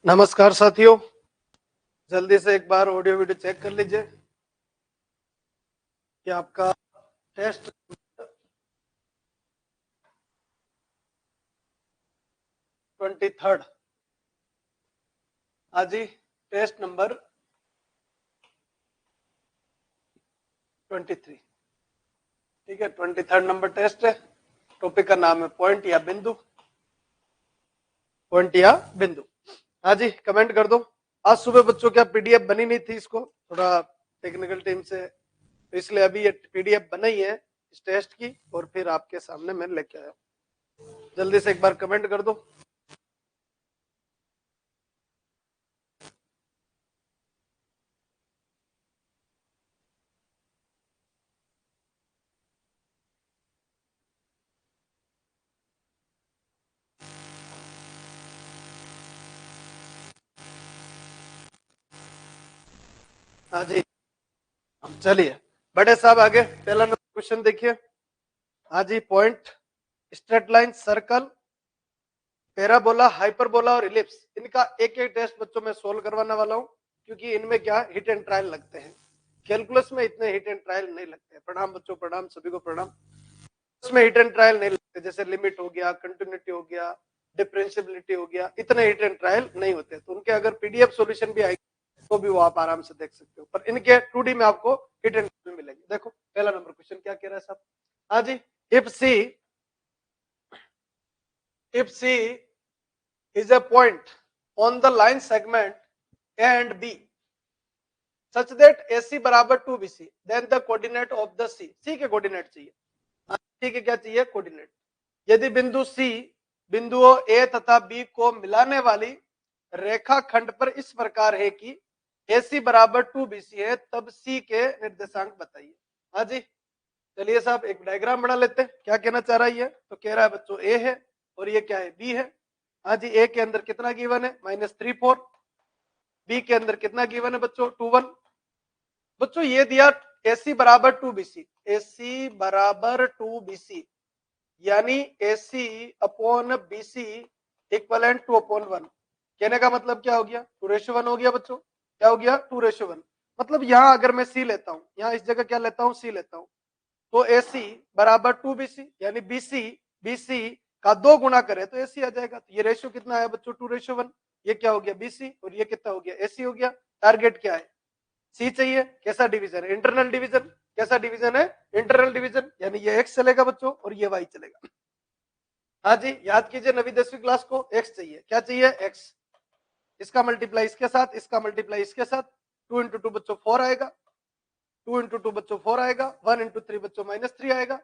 नमस्कार साथियों, जल्दी से एक बार ऑडियो वीडियो चेक कर लीजिए कि आपका टेस्ट 23rd आज ही टेस्ट नंबर 23, ठीक है। 23rd नंबर टेस्ट है। टॉपिक का नाम है पॉइंट या बिंदु। पॉइंट या बिंदु। हाँ जी, कमेंट कर दो। आज सुबह बच्चों क्या पीडीएफ बनी नहीं थी, इसको थोड़ा टेक्निकल टीम से, तो इसलिए अभी ये पीडीएफ बनाई है इस टेस्ट की और फिर आपके सामने मैं लेके आया। जल्दी से एक बार कमेंट कर दो। हाँ जी, चलिए बड़े साहब आगे पहला नंबर क्वेश्चन देखिए। हाँ जी, point, straight line, circle, parabola, hyperbola और इलिप्स, इनका एक एक टेस्ट बच्चों में सोल्व करवाने वाला हूँ, क्योंकि इनमें क्या हिट एंड ट्रायल लगते हैं। कैलकुलस में इतने हिट एंड ट्रायल नहीं लगते। प्रणाम बच्चों, प्रणाम, सभी को प्रणाम। उसमें हिट एंड ट्रायल नहीं लगते, जैसे लिमिट हो गया, कंटिन्यूटी हो गया, डिफरेंशियबिलिटी हो गया, इतने हिट एंड ट्रायल नहीं होते। तो उनके अगर पीडीएफ सॉल्यूशन भी आएगी तो भी वो आप आराम से देख सकते हो, पर इनके 2D में आपको हिट एंड ट्रायल मिलेंगे। देखो पहला नंबर क्वेश्चन क्या कह रहा है साहब। हाँ जी, if C is a point on the line segment A and B such that AC बराबर 2BC, then the coordinate of the C के कोऑर्डिनेट चाहिए। C के क्या चाहिए? कोऑर्डिनेट। यदि बिंदु C बिंदुओं A तथा B को मिलाने वाली रेखा खंड पर इस प्रकार है कि AC बराबर 2BC है, तब C के निर्देशांक बताइए। हाँ जी, चलिए साहब एक डायग्राम बना लेते हैं। क्या कहना चाह रहा है ये? तो कह रहा है बच्चों A है और ये क्या है? B है। हाँ जी, A के अंदर कितना गिवन है? -3 4। B के अंदर कितना गिवन है बच्चों? 2 1। बच्चों ये दिया AC बराबर 2BC, AC बराबर 2BC यानी AC अपॉन BC इक्वलेंट 2/1। कहने का मतलब क्या हो गया? 2:1 हो गया बच्चों। क्या हो गया? 2:1। मतलब यहां अगर मैं C लेता हूं, यहां इस जगह क्या लेता हूं? C लेता हूं, तो AC बराबर 2BC यानी BC का 2 गुना करे तो AC आ जाएगा। तो ये रेशियो कितना है बच्चों? 2:1। ये क्या हो गया? BC और ये कितना हो गया? AC हो गया। टारगेट क्या है? C चाहिए। कैसा डिवीजन है? Internal division. कैसा डिवीजन है? इंटरनल डिवीजन, यानी ये X चलेगा बच्चों और ये Y चलेगा। हाँ जी, याद कीजिए नवी 10वीं क्लास को। X चाहिए। क्या चाहिए? X। इसका मल्टीप्लाई इसके साथ, इसका मल्टीप्लाई इसके साथ। 2 × 2 बच्चों 4 आएगा। 2 × 2 बच्चों 4 आएगा। 1 × 3 बच्चों -3 आएगा।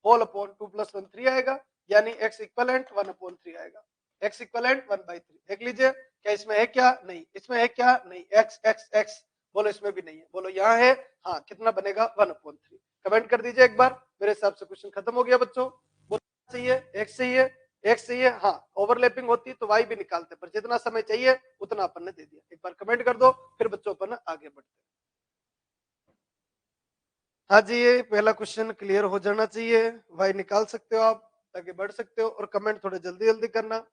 होल अपॉन 2 + 1 3 आएगा, यानी x इक्वलेंट 1/3 आएगा। x equivalent 1/3। देख लीजिए क्या इसमें है? क्या नहीं? इसमें है क्या? नहीं। x x x बोलो, इसमें भी नहीं है। बोलो यहाँ है। हाँ, कितना बनेगा? 1/3। कमेंट कर दीजिए एक बार। मेरे हिसाब से क्वेश्चन खत्म हो गया बच्चों। बोलो चाहिए x चाहिए, x चाहिए। हाँ, ओवरलैपिंग होती तो y भी निकालते, पर जितना समय चाहिए उतना अपन ने दे दिया। एक बार कमेंट कर दो, फिर बच्चों अपन आगे बढ़ते। हाँ जी, ये पहला क्वेश्चन क्लियर हो जाना चाहिए। वाई निकाल सकते हो आप, आगे बढ़ सकते हो, और कमेंट थोड़े जल्दी जल्दी करना।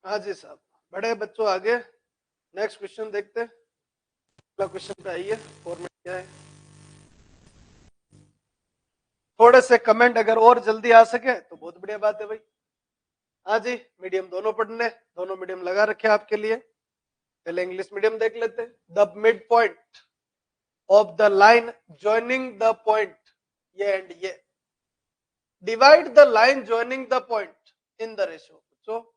हाँ जी साहब, बड़े बच्चों आगे नेक्स्ट क्वेश्चन देखते हैं। अगला क्वेश्चन पे आइए। फॉर्मेट क्या है? थोड़े से कमेंट अगर और जल्दी आ सके तो बहुत बढ़िया बात है भाई। हाँ जी, मीडियम दोनों पढ़ने, दोनों मीडियम लगा रखे आपके लिए। पहले इंग्लिश मीडियम देख लेते हैं। The mid point of the line joining the point, ये एंड ये, divide the line joining the point in the ratio. So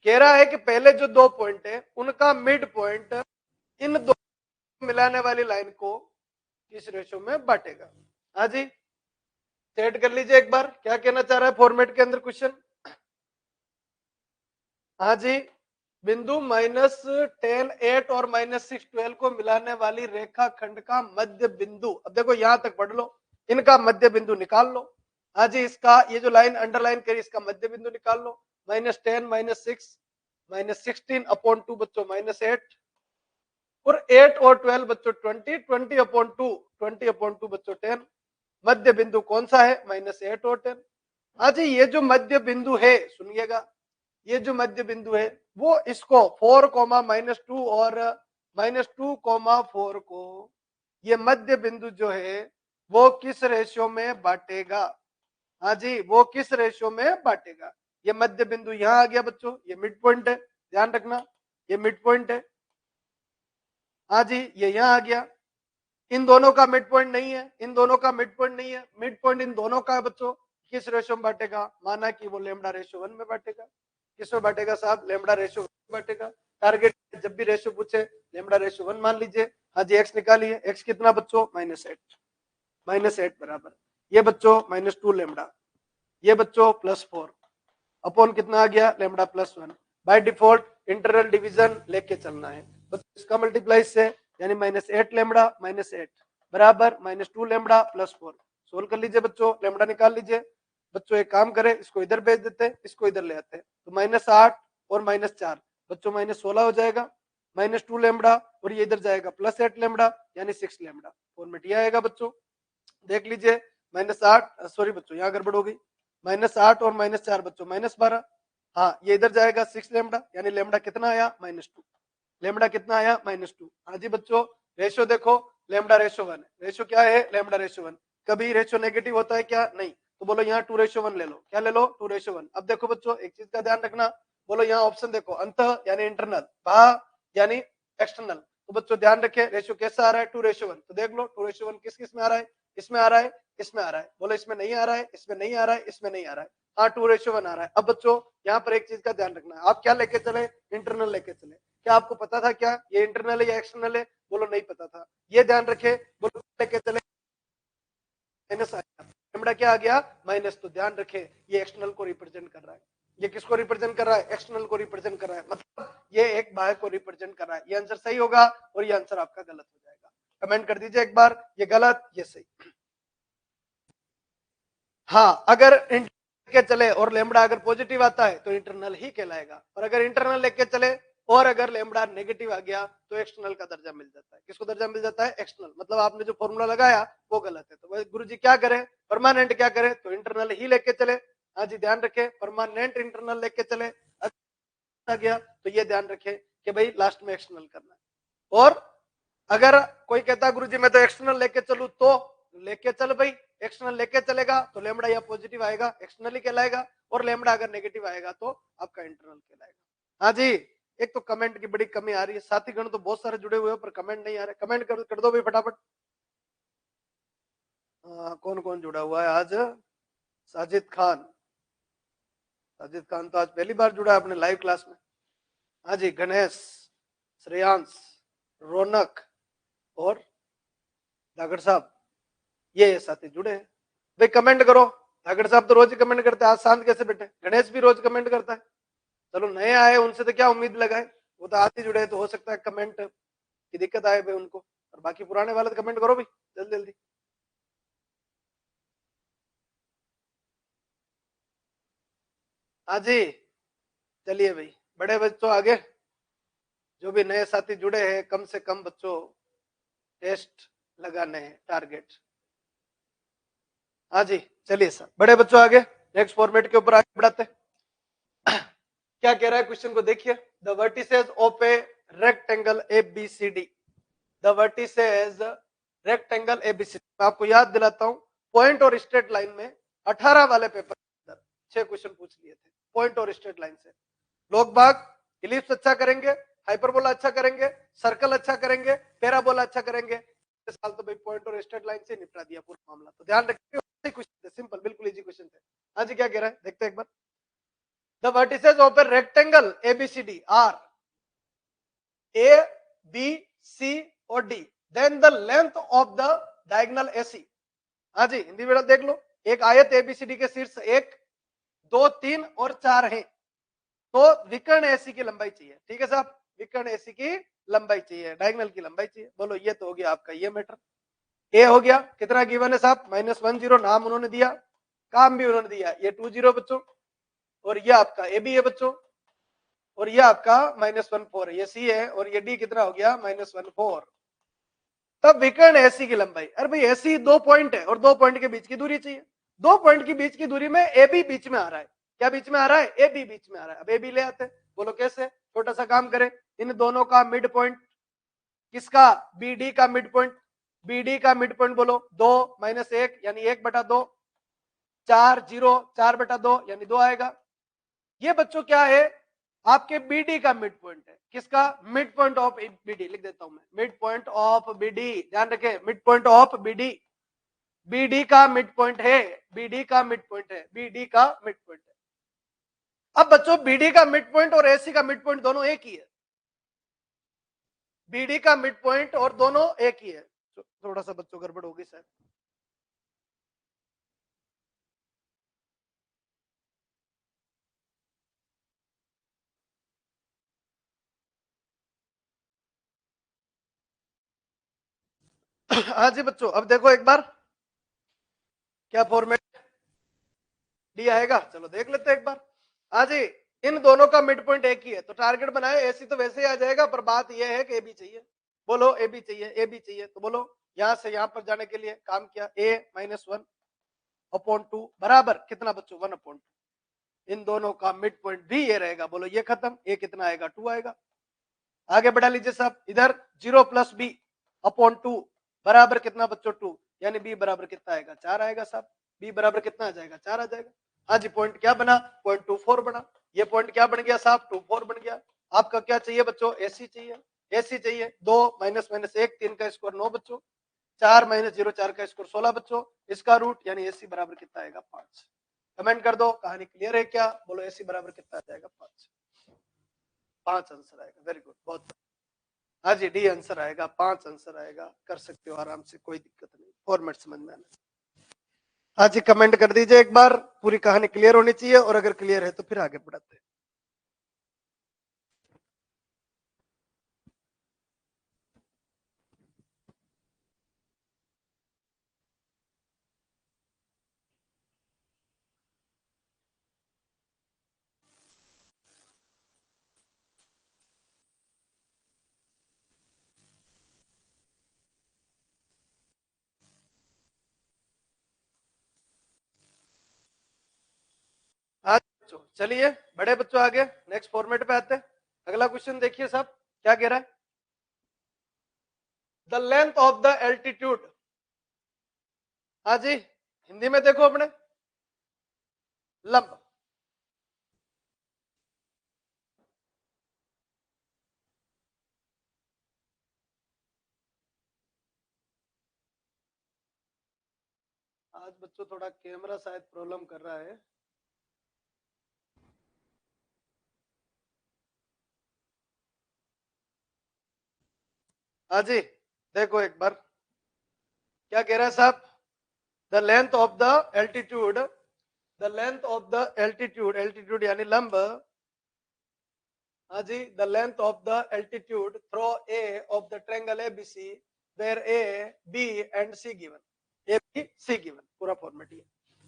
कह रहा है कि पहले जो 2 पॉइंट है उनका मिड पॉइंट इन दो मिलाने वाली लाइन को किस रेशियो में बांटेगा। हाँ जी, सेट कर लीजिए एक बार। क्या कहना चाह रहा है फॉर्मेट के अंदर क्वेश्चन? हाँ जी, बिंदु -10 8 और -6 12 को मिलाने वाली रेखा खंड का मध्य बिंदु। अब देखो यहां तक पढ़ लो, इनका मध्य बिंदु निकाल लो। हाँ जी, इसका ये जो लाइन अंडरलाइन करी इसका मध्य बिंदु निकाल लो, -10 -6 -16 अपॉन 2 बच्चों -8 और 8 और 12 बच्चों 20 20 अपॉन 2 20 अपॉन 2 बच्चों 10। मध्य बिंदु कौन सा है? -8 और 10। हाँ जी, ये जो मध्य बिंदु है सुनिएगा, ये जो मध्य बिंदु है वो इसको 4 -2 और -2 4 को ये मध्य बिंदु जो है वो किस रेशियो में बांटेगा? हाँ जी, वो किस रेशियो में बांटेगा? ये मध्य बिंदु यहाँ आ गया बच्चों, ये मिड पॉइंट है, ध्यान रखना ये मिड पॉइंट है। हाँ जी, ये यहाँ आ गया, इन दोनों का मिड पॉइंट नहीं है, इन दोनों का मिड पॉइंट नहीं है, मिड पॉइंट इन दोनों का है बच्चों। किस रेशियो में बांटेगा? माना कि वो लेमडा रेशियो 1 में बांटेगा। किसमें बांटेगा साहब? लेमडा रेशियो 1 में बांटेगा। टारगेट जब भी रेशियो पूछे लेमडा रेशियो 1 मान लीजिए। हाँ जी, एक्स निकालिए, एक्स कितना बच्चों? -8 बराबर ये बच्चों -2 लेमडा, ये बच्चों +4 अपॉन कितना आ गया? Lambda +1। By default internal division लेके चलना है बच्चों, इसका मल्टीप्लाई से यानी -8 लेमडा -8 बराबर -2 लेमडा +4। सोल्व कर लीजिए बच्चों, लेमडा निकाल लीजिए। बच्चों एक काम करें, इसको इधर भेज देते हैं, इसको इधर ले आते हैं, तो -8 और -4 बच्चों -16 हो जाएगा, -2 लेमडा और ये इधर जाएगा +8 लेमडा यानी 6 लेमडा। फॉर्मेट ये आएगा बच्चों, देख लीजिए -8 सॉरी बच्चों यहाँ गड़बड़ हो गई, -8 और -4 बच्चों -12। हाँ, ये इधर जाएगा 6 लेमडा यानी लेमडा कितना आया? -2। लेमडा कितना आया? -2। हाँ जी बच्चों, रेशियो देखो, लेमडा रेशियो 1 रेशियो क्या है? Lambda ratio 1। कभी रेशियो नेगेटिव होता है क्या? नहीं। तो बोलो यहाँ 2:1 ले लो, क्या ले लो? 2:1। अब देखो बच्चों एक चीज का ध्यान रखना, बोलो यहाँ ऑप्शन देखो, अंत यानी इंटरनल, बाह यानी एक्सटर्नल। तो बच्चों ध्यान रखे रेशियो कैसा आ रहा है? 2:1। तो देख लो 2:1 किस किस में आ रहा है? इसमें आ रहा है, इसमें आ रहा है। बोलो इसमें नहीं आ रहा है, इसमें नहीं आ रहा है, इसमें नहीं आ रहा है। हाँ 2:1 आ रहा है। अब बच्चों यहाँ पर एक चीज का ध्यान रखना है, आप क्या लेके चले? इंटरनल लेके चले। क्या आपको पता था क्या ये इंटरनल है या एक्सटर्नल है? बोलो नहीं पता था, ये ध्यान रखे। बोलो लेके चले माइनस आया, लेमडा क्या आ गया? माइनस। तो ध्यान रखे ये एक्सटर्नल को रिप्रेजेंट कर रहा है, ये किसको रिप्रेजेंट कर रहा है? एक्सटर्नल को रिप्रेजेंट कर रहा है, मतलब ये एक बाह्य को रिप्रेजेंट कर रहा है। ये आंसर सही होगा और ये आंसर आपका गलत हो जाएगा। कमेंट कर दीजिए एक बार, ये गलत ये सही। हाँ, अगर लेके चले और लेमडा अगर पॉजिटिव आता है तो इंटरनल ही कहलाएगा, और अगर इंटरनल लेके चले और अगर लेमडा नेगेटिव आ गया तो एक्सटर्नल का दर्जा मिल जाता है। किसको दर्जा मिल जाता है? एक्सटर्नल। मतलब आपने जो फॉर्मूला लगाया वो गलत है। तो गुरुजी क्या करें? परमानेंट क्या करें? तो इंटरनल ही लेके चले। हाँ जी, ध्यान रखें परमानेंट इंटरनल लेके चले। आ गया तो ये ध्यान रखें कि भाई लास्ट में एक्सटर्नल करना है। और अगर कोई कहता है गुरुजी मैं तो एक्सटर्नल लेके चलूं, तो लेके चल भाई, एक्सटर्नल लेके चलेगा तो लेमडा या पॉजिटिव आएगा एक्सटर्नल ही कहलाएगा, और लेमडा अगर नेगेटिव आएगा तो आपका इंटरनल कहलाएगा। हाँ जी, एक तो कमेंट की बड़ी कमी आ रही है, साथीगण तो बहुत सारे जुड़े हुए हैं पर कमेंट नहीं आ रहे। कमेंट कर दो भाई फटाफट। कौन कौन जुड़ा हुआ है आज? साजिद खान, साजिद खान तो आज पहली बार जुड़ा है अपने लाइव क्लास में। हाँ जी, गणेश, श्रेयांश, रौनक और दागड़ साहब, ये साथी जुड़े हैं। भाई कमेंट करो, धागड़ साहब तो रोज ही कमेंट करते हैं, आज शांत कैसे बैठे? गणेश भी रोज कमेंट करता है। चलो नए आए उनसे तो क्या उम्मीद लगाए, वो तो आज ही जुड़े, तो हो सकता है कमेंट की दिक्कत आए भाई उनको, और बाकी पुराने वाले तो कमेंट करो भाई जल्दी जल्दी। हाँ जी, चलिए भाई बड़े बच्चों आगे, जो भी नए साथी जुड़े हैं कम से कम बच्चों टेस्ट लगाने हैं टारगेट। हाँ जी, चलिए सर बड़े बच्चों आगे नेक्स्ट फॉर्मेट के ऊपर आगे बढ़ाते हैं। क्या कह रहा है क्वेश्चन को देखिए, the vertices of a rectangle ABCD, the vertices rectangle ABCD. मैं आपको याद दिलाता हूं, पॉइंट और स्ट्रेट लाइन में 18 वाले पेपर के अंदर 6 क्वेश्चन पूछ लिए थे पॉइंट और स्ट्रेट लाइन से। लोग बाग इलिप्स अच्छा करेंगे, हाइपरबोला अच्छा करेंगे, सर्कल अच्छा करेंगे, पैराबोला अच्छा करेंगे। इस साल तो भाई पॉइंट और स्ट्रेट लाइन से निपटा दिया पूरा मामला, तो ध्यान रखिए क्वेश्चन थे, सिंपल बिल्कुल इजी क्वेश्चन थे। हाँ जी, क्या कह रहा है देखते हैं एक बार। The vertices of a rectangle ABCD are A, B, C और D. Then the length of the diagonal AC. हाँ जी, हिंदी में देख लो, एक आयत ABCD के शीर्ष 1, 2, 3 और 4 हैं, तो विकर्ण AC की लंबाई चाहिए। ठीक है साहब, विकर्ण AC की लंबाई चाहिए, डायगोनल की लंबाई चाहिए। बोलो ये तो हो गया आपका ये मैटर। ए हो गया, कितना गिवन है साहब? -10, नाम उन्होंने दिया, काम भी उन्होंने दिया, ये 20 बच्चों, और ये आपका ए बी है बच्चों, और ये आपका -14 है, ये सी है, और ये डी कितना हो गया -14। तब विकर्ण एसी की लंबाई, अरे भाई एसी 2 पॉइंट है और 2 पॉइंट के बीच की दूरी चाहिए, 2 पॉइंट के बीच की दूरी में ए बी बीच में आ रहा है, क्या बीच में आ रहा है, ए बी बीच में आ रहा है। अब ए बी ले आते हैं, बोलो कैसे, छोटा सा काम करें, इन दोनों का मिड पॉइंट, किसका, बी डी का मिड पॉइंट, बी डी का मिड पॉइंट बोलो 2 - 1 यानी 1/2, 4 0 4/2 यानी 2 आएगा। ये बच्चों क्या है, आपके बीडी का मिड पॉइंट है, किसका, मिड पॉइंट ऑफ बीडी, लिख देता हूं मैं, मिड पॉइंट ऑफ बीडी, ध्यान रखें, mid point of BD, BD का मिड पॉइंट है, बीडी का मिड पॉइंट है, बीडी का मिड पॉइंट है। अब बच्चों बीडी का मिड पॉइंट और एसी का मिड पॉइंट दोनों एक ही है, बीडी का मिड पॉइंट और दोनों एक ही है। थोड़ा सा बच्चों गड़बड़ होगी सर, हाँ जी बच्चों, अब देखो एक बार क्या फॉर्मेट डी आएगा, चलो देख लेते हैं एक बार। हाँ जी, इन दोनों का मिड पॉइंट एक ही है, तो टारगेट बनाए, एसी तो वैसे ही आ जाएगा, पर बात यह है कि ए बी चाहिए, बोलो ए बी चाहिए, ए बी चाहिए, तो बोलो यहां से यहां पर जाने के लिए काम किया, a -1/2 बराबर कितना बच्चों, 1/2, इन दोनों का मिड पॉइंट भी ये रहेगा, बोलो ये खत्म, ए कितना आएगा, 2 आएगा। आगे बढ़ा लीजिए साहब, इधर 0 + b/2 बराबर कितना बच्चों, 2, यानी b बराबर कितना आएगा, 4 आएगा साहब, b बराबर कितना आ जाएगा, 4 आ जाएगा। हाँ जी, पॉइंट क्या बना, 0.24 बना, ये पॉइंट क्या बन गया साहब, 24 बन गया। आपका क्या चाहिए बच्चों, एसी चाहिए, एसी चाहिए, 2 -1 3 का स्क्वायर 9 बच्चों, 4 - 0 4 का स्क्वायर 16 बच्चों, इसका रूट यानी एसी बराबर कितना आएगा, 5। कमेंट कर दो, कहानी क्लियर है क्या, बोलो एसी बराबर कितना आ जाएगा, 5, 5 आंसर आएगा, वेरी गुड, बहुत। हाँ जी, डी आंसर आएगा, 5 आंसर आएगा, कर सकते हो आराम से, कोई दिक्कत नहीं, फॉर्मेट समझ में आना। हाँ जी, कमेंट कर दीजिए एक बार, पूरी कहानी क्लियर होनी चाहिए, और अगर क्लियर है तो फिर आगे बढ़ाते हैं। हाँ बच्चों, चलिए बड़े बच्चों आगे नेक्स्ट फॉर्मेट पे आते हैं। अगला क्वेश्चन देखिए साहब, क्या कह रहा है, the length of the altitude, हाँ जी हिंदी में देखो अपने, लंब, आज बच्चों थोड़ा कैमरा शायद प्रॉब्लम कर रहा है, हाँ जी देखो एक बार क्या कह रहा है साहब, the length of the altitude, the length of the altitude, altitude यानी लंब, हाँ जी, the length of the altitude through A of the triangle ABC where A B and C given, A B C given, पूरा format ये,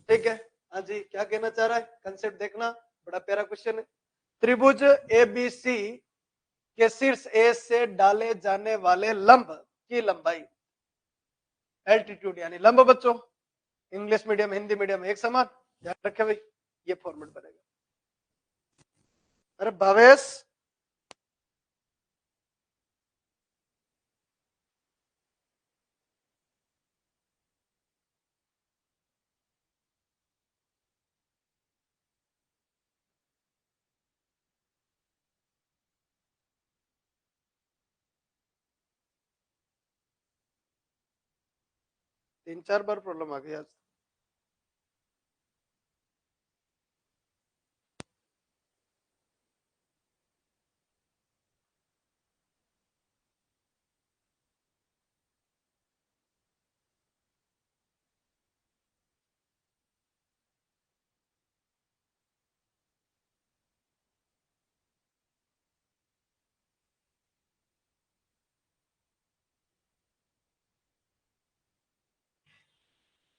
ठीक है। हाँ जी, क्या कहना चाह रहा है, कंसेप्ट देखना, बड़ा प्यारा क्वेश्चन है। त्रिभुज एबीसी के शीर्ष ए से डाले जाने वाले लंब की लंबाई, एल्टीट्यूड यानी लंब बच्चों, इंग्लिश मीडियम हिंदी मीडियम एक समान, ध्यान रखे भाई, ये फॉर्मेट बनेगा। अरे भावेश, तीन चार बार प्रॉब्लम आ गई आज।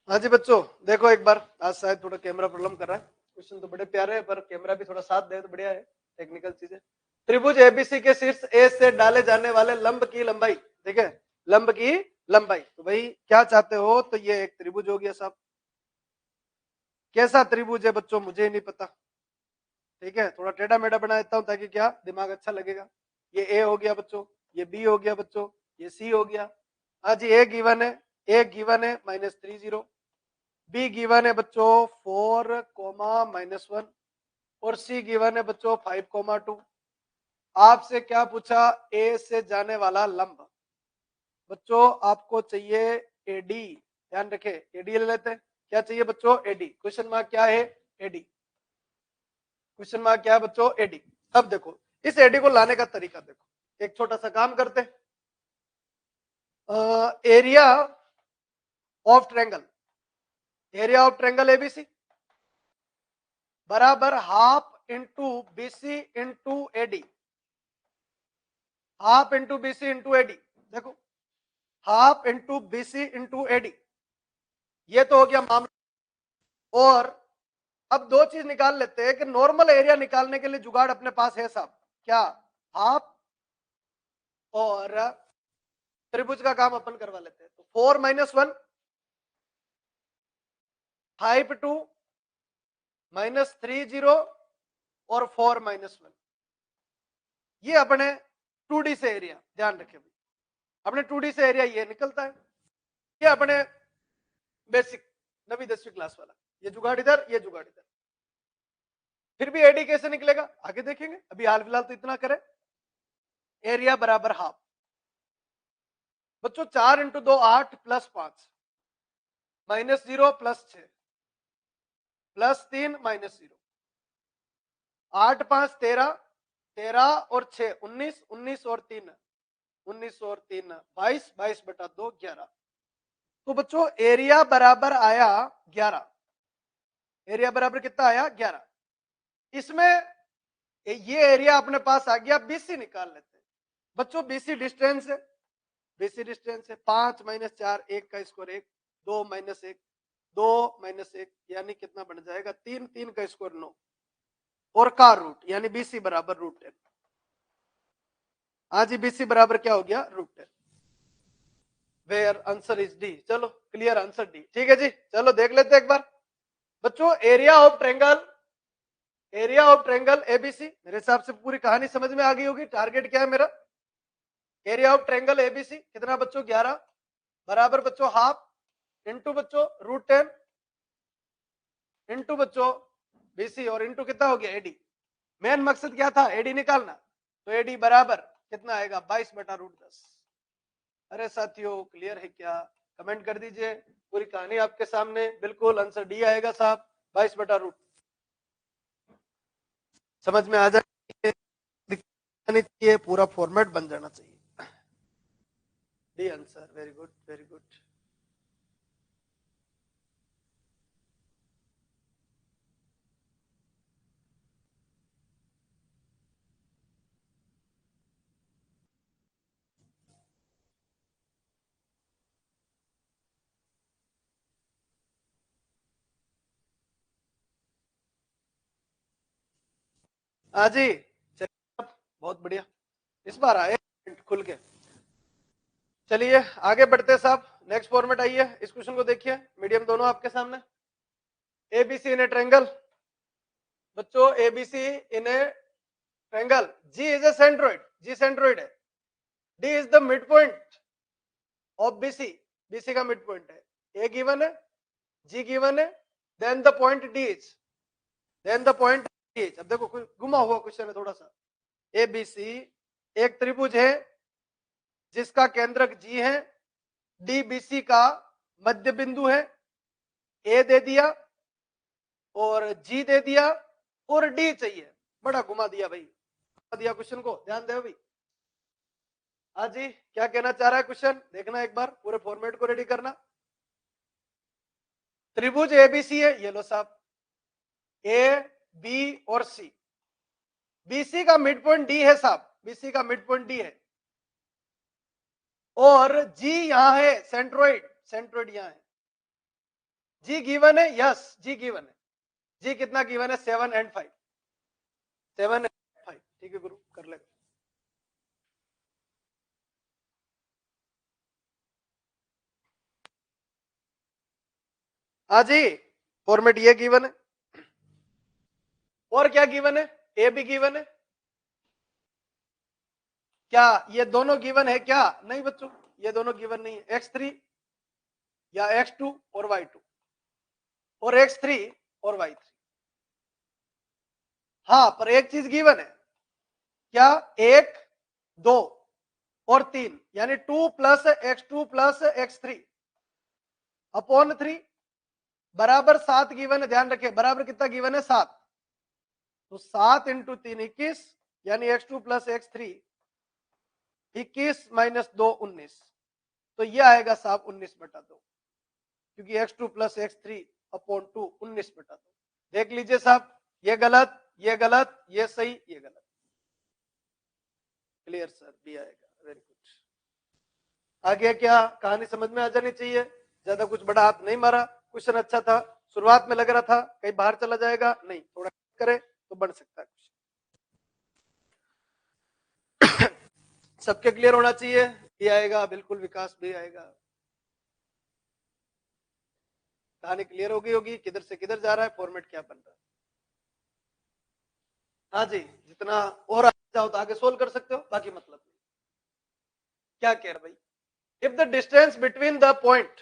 हाँ जी बच्चों, देखो एक बार, आज शायद थोड़ा कैमरा प्रॉब्लम कर रहा है। क्वेश्चन तो बड़े प्यारे हैं, पर कैमरा भी थोड़ा साथ दे तो बढ़िया है। टेक्निकल चीजें। त्रिभुज एबीसी के शीर्ष ए से डाले जाने वाले लंब की लंबाई, ठीक है, लंब की लंबाई। तो भाई क्या चाहते हो, तो ये एक त्रिभुज हो गया साहब। कैसा त्रिभुज है बच्चों, मुझे नहीं पता, ठीक है, थोड़ा टेढ़ा मेढ़ा बना देता हूं ताकि क्या दिमाग अच्छा लगेगा। ये ए हो गया बच्चों, ये बी हो गया बच्चों, ये सी हो गया। हाँ जी, ए गिवन है, -30, बी गिवन है बच्चों 4, -1 और सी गिवन है बच्चों 5, 2। आपसे क्या पूछा, ए से जाने वाला लंब। बच्चों आपको चाहिए एडी, ध्यान रखे, एडी ले लेते हैं। क्या चाहिए बच्चों, एडी। क्वेश्चन मार्क क्या है, एडी। क्वेश्चन मार्क क्या है बच्चों, एडी। अब देखो इस एडी को लाने का तरीका देखो, एक छोटा सा काम करते हैं। Area of triangle, area of triangle ABC बराबर half into BC into AD, half into BC into AD. देखो half into BC into AD, ये तो हो गया मामला। और अब दो चीज निकाल लेते हैं कि नॉर्मल एरिया निकालने के लिए जुगाड़ अपने पास है साहब, क्या, हाफ और त्रिभुज का काम अपन करवा लेते हैं। तो 4, -1, 5, 2, -30 और 4, -1, ये अपने 2D से एरिया, ध्यान रखें भाई, अपने 2D से एरिया ये निकलता है। ये अपने बेसिक 9वीं 10वीं क्लास वाला, ये जुगाड़ इधर, ये जुगाड़ इधर। फिर भी एडी कैसे निकलेगा आगे देखेंगे, अभी हाल फिलहाल तो इतना करें। एरिया बराबर हाफ बच्चों, 4 × 2 8 +5 -0 +6 +3 -0, 8 5 13, 13 और 6 19, 19 और 3 19 और 3 22, 22/2 11। तो बच्चों एरिया बराबर आया 11, एरिया बराबर कितना आया 11। इसमें ये एरिया अपने पास आ गया, बीसी निकाल लेते हैं बच्चों। बीसी डिस्टेंस है, बीसी डिस्टेंस है 5 - 4 1 का स्क्वायर 1, 2 - 1 2 - 1 यानी कितना बन जाएगा 3, 3 का स्क्वायर 9 और का रूट, यानी बीसी बराबर √10। हाँ जी, बीसी बराबर क्या हो गया, √10। Where answer is D. चलो क्लियर आंसर डी, ठीक है जी। चलो देख लेते हैं एक बार बच्चों, area of triangle, area of triangle ABC. मेरे हिसाब से पूरी कहानी समझ में आ गई होगी। टारगेट क्या है मेरा, एरिया ऑफ ट्रायंगल एबीसी कितना बच्चों 11 बराबर बच्चों हाफ इंटू बच्चों √10 इंटू बच्चों बीसी और इंटू कितना हो गया एडी। मेन मकसद क्या था, एडी निकालना। तो एडी बराबर कितना आएगा 22/√10। अरे साथियों क्लियर है क्या, कमेंट कर दीजिए। पूरी कहानी आपके सामने, बिल्कुल आंसर डी आएगा साहब, 22/√। समझ में आ जाए, पूरा फॉर्मेट बन जाना चाहिए। D answer, very good very good. हाँ जी चलिए, बहुत बढ़िया, इस बार आए खुल के। चलिए आगे बढ़ते साहब, नेक्स्ट फॉर्मेट आइए। इस क्वेश्चन को देखिए, मीडियम दोनों आपके सामने। एबीसी इन ए ट्रायंगल बच्चों, ABC in a triangle, G is a centroid, G centroid है, D is the mid point of BC, BC का मिड पॉइंट है, ए गिवन है, जी गिवन है, then the point D is, then the point D is. अब देखो घुमा हुआ question है थोड़ा सा। एबीसी एक त्रिभुज है जिसका केंद्रक जी है, डी बीसी का मध्य बिंदु है, ए दे दिया और जी दे दिया और डी चाहिए। बड़ा घुमा दिया भाई, घुमा दिया क्वेश्चन को, ध्यान दे भाई। हाँ जी, क्या कहना चाह रहा है क्वेश्चन, देखना एक बार, पूरे फॉर्मेट को रेडी करना। त्रिभुज एबीसी है, ये लो साहब, ए बी और सी, बीसी का मिड पॉइंट डी है साहब, बीसी का मिड पॉइंट डी है, और जी यहां है, सेंट्रोइड, सेंट्रोइड यहां है, जी गिवन है, यस जी गिवन है। जी कितना गिवन है? 7 and 5, 7 and 5। ठीक है गुरु, कर ले। हाँ जी, फॉर्मेट ये गिवन है। और क्या गिवन है? ए भी गिवन है। क्या ये दोनों गिवन है क्या? नहीं बच्चों, ये दोनों गिवन नहीं है। x3 या x2 और y2 और x3 और y3। हाँ, पर एक चीज गिवन है क्या? 1, 2 और 3, यानी 2 plus x2 plus x3 upon 3 बराबर 7 गिवन है। ध्यान रखें, बराबर कितना गिवन है? 7। तो 7 इंटू 3 21, यानी x2 प्लस x3 21 माइनस 2 19। तो ये आएगा साहब 19/2, क्योंकि x2 प्लस x3 अपॉन 2 19/2। देख लीजिए साहब, ये गलत, ये गलत, ये सही, ये गलत। Clear sir? बी आएगा। Very good. आगे क्या? कहानी समझ में आ जानी चाहिए। ज्यादा कुछ बड़ा हाथ नहीं मारा। क्वेश्चन अच्छा था, शुरुआत में लग रहा था कहीं बाहर चला जाएगा, नहीं, थोड़ा करे तो बन सकता है। सबके क्लियर होना चाहिए। ये आएगा बिल्कुल, विकास भी आएगा। कहानी क्लियर हो गई होगी, किधर से किधर जा रहा है, फॉर्मेट क्या बन रहा है। हाँ जी, जितना और आगे जाओ तो आगे सोल्व कर सकते हो, बाकी मतलब नहीं। क्या कह रहा भाई? If the distance between the point,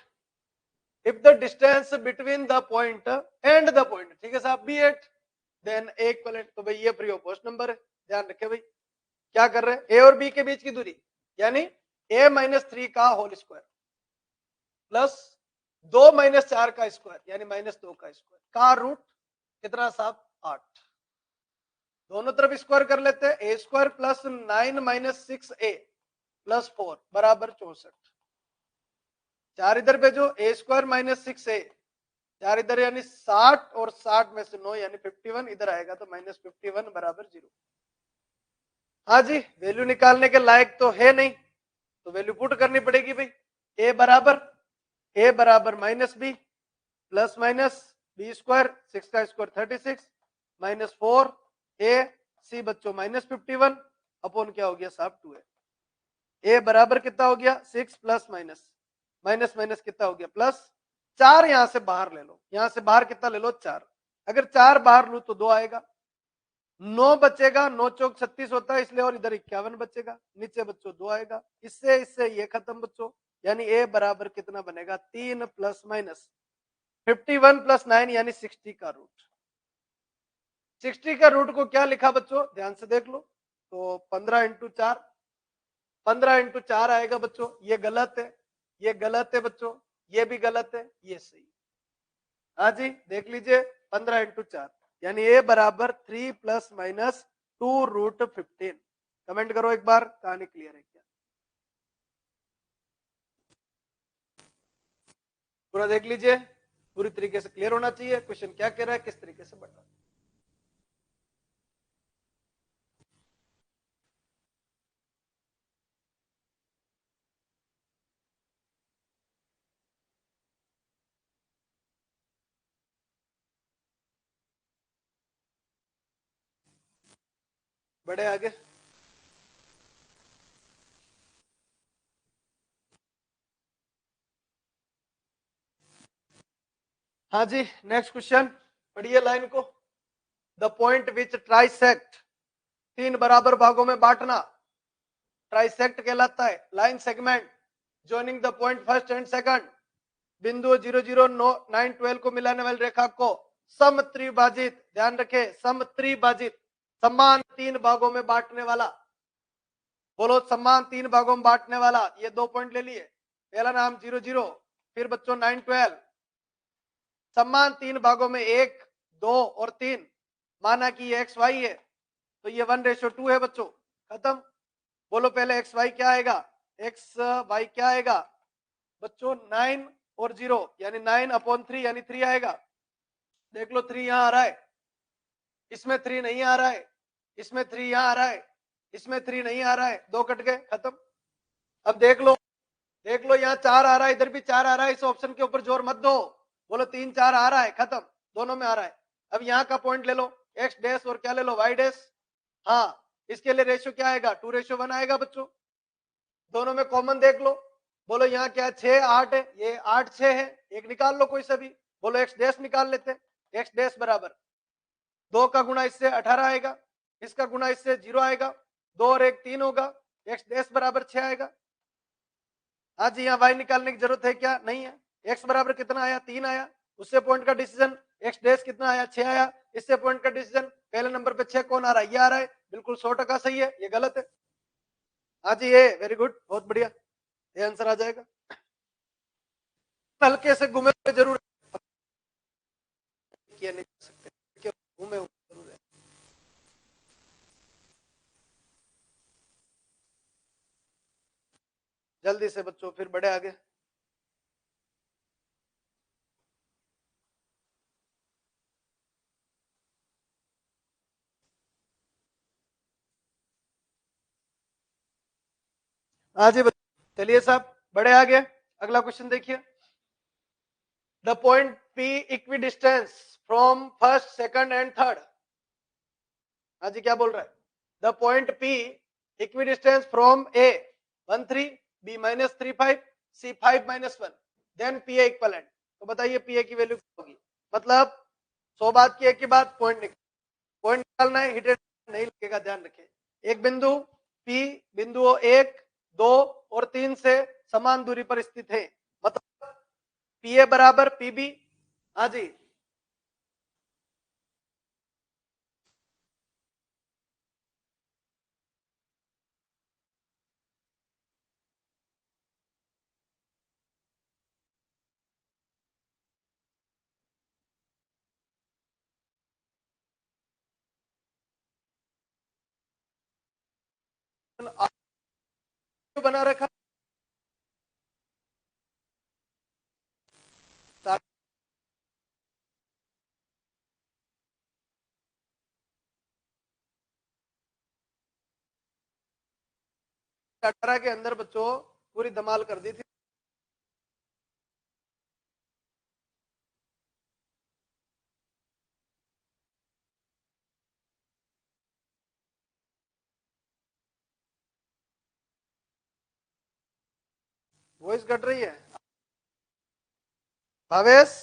if the distance between the point and the point, ठीक है साहब, बी एट देन ए इक्विवेलेंट। तो भाई ये फ्री ऑफ कॉस्ट नंबर है। ध्यान रखे भाई, क्या कर रहे हैं? ए और बी के बीच की दूरी, यानी a माइनस 3 का होल स्क्वायर प्लस 2 माइनस 4 का स्क्वायर, यानी माइनस 2 का स्क्वायर का रूट कितना साहब? 8। दोनों तरफ स्क्वायर कर लेते हैं। A square plus 9 minus 6a plus 4 बराबर 64। 4 इधर भेजो, ए स्क्वायर माइनस 6a, 4 इधर, यानी 60 और 60 में से 9 यानी 51 इधर आएगा, तो माइनस 51 बराबर 0। हाँ जी, वैल्यू निकालने के लायक तो है नहीं, तो वैल्यू पुट करनी पड़ेगी भाई। ए बराबर minus B plus minus B square, 6 का स्क्वायर 36 माइनस 4 ए सी बच्चों माइनस 51 अपॉन क्या हो गया साहब? 2 ए बराबर कितना हो गया? 6 प्लस माइनस माइनस माइनस कितना हो गया? प्लस। 4 यहां से बाहर ले लो, यहां से बाहर कितना ले लो? 4। अगर 4 बाहर लू तो 2 आएगा, 9 बचेगा, 9 चौक 36 होता है इसलिए, और इधर 51 बचेगा, नीचे बच्चों 2 आएगा। इससे इससे ये खत्म बच्चों, यानी ए बराबर कितना बनेगा? 3 प्लस माइनस 51 प्लस 9 यानी 60 का रूट। 60 का रूट को क्या लिखा बच्चों? ध्यान से देख लो, तो 15 इंटू 4, 15 इंटू 4 आएगा बच्चों। ये गलत है, ये गलत है बच्चों, ये भी गलत है, ये सही। हाँ जी, देख लीजिए, 15 इंटू 4 यानी ए बराबर 3 प्लस माइनस 2 रूट 15। कमेंट करो एक बार, कहानी क्लियर है क्या? पूरा देख लीजिए, पूरी तरीके से क्लियर होना चाहिए क्वेश्चन क्या कह रहा है, किस तरीके से बढ़ रहा है। बढ़े आगे। हाँ जी, नेक्स्ट क्वेश्चन पढ़िए लाइन को। द पॉइंट विच ट्राइसेक्ट, 3 बराबर भागों में बांटना ट्राइसेक्ट कहलाता है। Line segment joining the point first and second, बिंदु 0 0 9 12 को मिलाने वाली रेखा को समत्रिभाजित, ध्यान रखे समत्रिभाजित, समान 3 भागों में बांटने वाला। बोलो समान 3 भागों में बांटने वाला। ये 2 पॉइंट ले लिए, पहला नाम 0 0, फिर बच्चों 9 12, समान 3 भागों में 1 2 और 3, माना कि ये एक्स वाई है, तो ये 1:2 है बच्चों, खत्म। बोलो पहले एक्स वाई क्या आएगा? एक्स वाई क्या आएगा बच्चों? 9 और 0 यानी 9/3 यानी 3 आएगा। देख लो 3 यहां आ रहा है, इसमें 3 नहीं आ रहा है, इसमें 3 यहां आ रहा है, इसमें 3 नहीं आ रहा है, 2 कट गए, खत्म। अब देख लो, देख लो यहाँ 4 आ रहा है, इधर भी 4 आ रहा है, इस ऑप्शन के ऊपर जोर मत दो, बोलो 3 4 आ रहा है, खत्म, दोनों में आ रहा है। अब यहाँ का पॉइंट ले लो x डैश और क्या ले लो y डैश। हाँ, इसके लिए रेशियो क्या आएगा 2:1 आएगा बच्चों। दोनों में कॉमन देख लो, बोलो यहाँ क्या 6 8 है, ये 8 6 है, एक निकाल लो कोई सा भी। बोलो x डैश निकाल लेते हैं, x डैश बराबर 2 का गुणा इससे 18 आएगा, इसका गुणा इससे 0 आएगा, 2 और 1 3 होगा, x डैश बराबर 6 आएगा। हाँ जी, यहाँ y निकालने की जरूरत है क्या, नहीं है। x बराबर कितना आया 3 आया, उससे पॉइंट का डिसीजन x डैश कितना आया 6 आया, इससे पॉइंट का डिसीजन पहले नंबर पे 6 कौन आ रहा है, ये आ रहा है, बिल्कुल 100% सही है, ये गलत है। हाँ जी, ये वेरी गुड, बहुत बढ़िया, ये आंसर आ जाएगा। हल्के से घूमे जरूर किया नहीं जा सकते, घूमे जरूर है। जल्दी से बच्चों फिर बढ़े आगे। हाँ जी बच्चों, चलिए साहब बढ़े आगे, अगला क्वेश्चन देखिए। The point P equidistant from first second and third. हाँ जी, क्या बोल रहा है, the point P equidistant from A 1 3 B -3 5 C 5 -1 then P equivalent. तो बताइए P की वैल्यू क्या होगी। मतलब 100 बात की एक ही बात, पॉइंट निकालना है, हिट नहीं लगेगा, ध्यान रखें। एक बिंदु P बिंदुओं 1 2 और 3 से समान दूरी पर स्थित है, मतलब PA बराबर PB। हाँ जी, बना रखा अठारह के अंदर बच्चों पूरी धमाल कर दी थी। वॉइस कट रही है भावेश।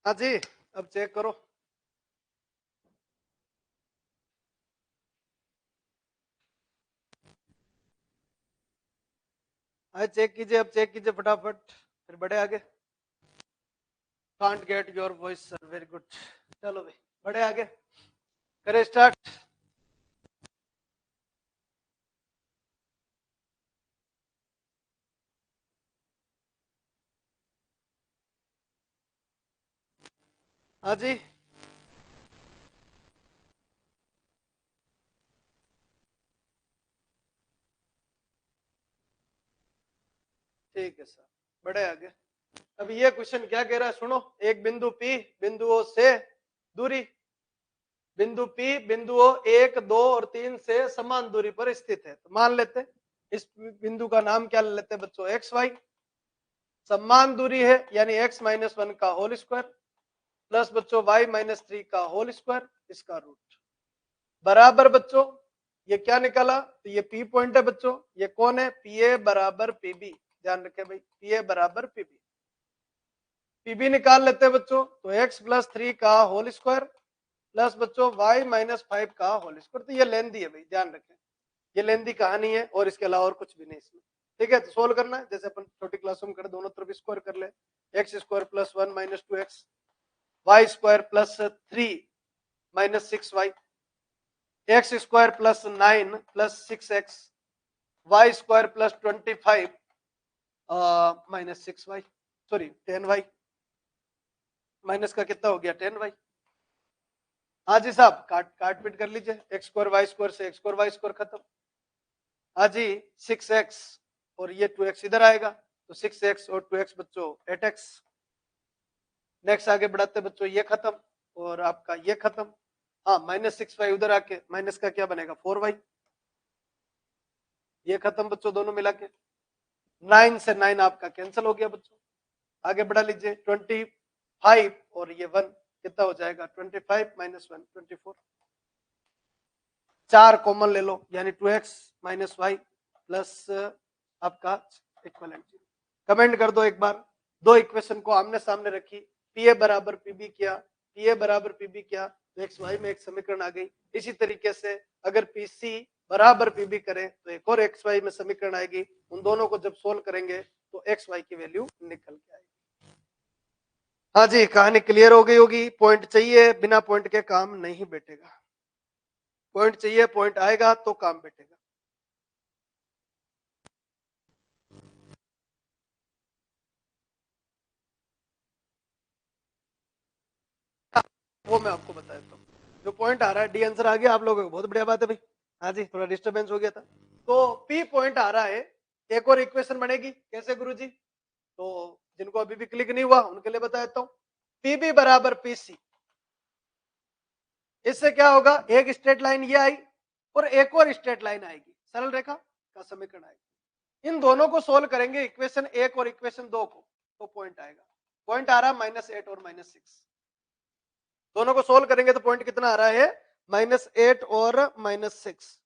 हाँ जी, अब चेक करो। हाँ चेक कीजिए, अब चेक कीजिए फटाफट, फिर बढ़े आगे। Can't get your voice sir, very good. चलो भाई बढ़े आगे, करे स्टार्ट। हाँ जी, ठीक है सर, बढ़े आगे। अब ये क्वेश्चन क्या कह रहा है सुनो। एक बिंदु P बिंदुओं से दूरी, बिंदु P बिंदुओं 1 2 और 3 से समान दूरी पर स्थित है। तो मान लेते इस बिंदु का नाम क्या लेते हैं बच्चों, एक्स वाई। समान दूरी है यानी x -1 का होल स्क्वायर प्लस बच्चों y -3 का होल स्क्वायर, इसका रूट बराबर बच्चों ये क्या निकाला, तो ये पी पॉइंट है बच्चों, ये कौन है, पी ए बराबर पीबी, ध्यान रखें भाई, पी ए बराबर पीबी। पीबी निकाल लेते हैं बच्चों, तो एक्स प्लस 3 का होल स्क्वायर प्लस बच्चों वाई माइनस 5 का होल स्क्वायर। तो ये लेंदी है भाई, ध्यान रखें, ये लेंदी कहानी है और इसके अलावा और कुछ भी नहीं इसमें। ठीक है, तो सोल्व करना है जैसे अपन छोटी क्लासों में कर, दोनों तरफ स्क्वायर कर ले, X square plus 1 minus 2x, Y square plus 3 minus 6y, X square plus 9 plus 6x, Y square plus 25 minus 6y, sorry 10y, minus का कितना हो गया 10y। हाँ जी साहब, काट पीट कर लीजिए, एक्स स्क्वायर वाई स्क्वायर से एक्स स्क्वायर वाई स्क्वायर खत्म। हाँ जी 6x और ये 2x इधर आएगा, तो 6x और 2x बच्चों 8x। नेक्स्ट आगे बढ़ाते बच्चों, ये खत्म और आपका ये खत्म। हाँ माइनस 6y उधर आके माइनस का क्या बनेगा 4y, ये खत्म बच्चों दोनों मिला के। 9 से 9 आपका कैंसिल हो गया बच्चों। आगे बढ़ा लीजिए 25 और ये 1 कितना हो जाएगा 25 माइनस 1 24। 4 कॉमन ले लो, यानी 2x माइनस वाई प्लस आपका इक्वलेंट। कमेंट कर दो एक बार, दो इक्वेशन को आमने सामने रखी, पी ए बराबर पीबी किया, पी ए बराबर पीबी किया, तो एक्स वाई में एक समीकरण आ गई। इसी तरीके से अगर पी सी बराबर पीबी करें तो एक और एक्स वाई में समीकरण आएगी। उन दोनों को जब सोल्व करेंगे तो एक्स वाई की वैल्यू निकल के आएगी। हाँ जी, कहानी क्लियर हो गई होगी। पॉइंट चाहिए, बिना पॉइंट के काम नहीं बैठेगा। पॉइंट चाहिए, पॉइंट आएगा तो काम बैठेगा। वो मैं आपको बता देता हूँ, जो पॉइंट आ रहा है डी आंसर आ गया आप लोगों को, बहुत बढ़िया बात है भाई। हाँ जी, थोड़ा डिस्टरबेंस हो गया था। तो पी पॉइंट आ रहा है, एक और इक्वेशन बनेगी, कैसे गुरुजी? तो जिनको अभी भी क्लिक नहीं हुआ उनके लिए बता देता हूँ, पीबी बराबर पीसी। इससे क्या होगा, एक स्ट्रेट लाइन ये आई और एक और स्ट्रेट लाइन आएगी, सरल रेखा का समीकरण आएगा। इन दोनों को सोल्व करेंगे, इक्वेशन 1 और इक्वेशन 2 को, तो पॉइंट आएगा। पॉइंट आ रहा है -8 और -6। दोनों को सोल्व करेंगे तो पॉइंट कितना आ रहा है, -8 और -6,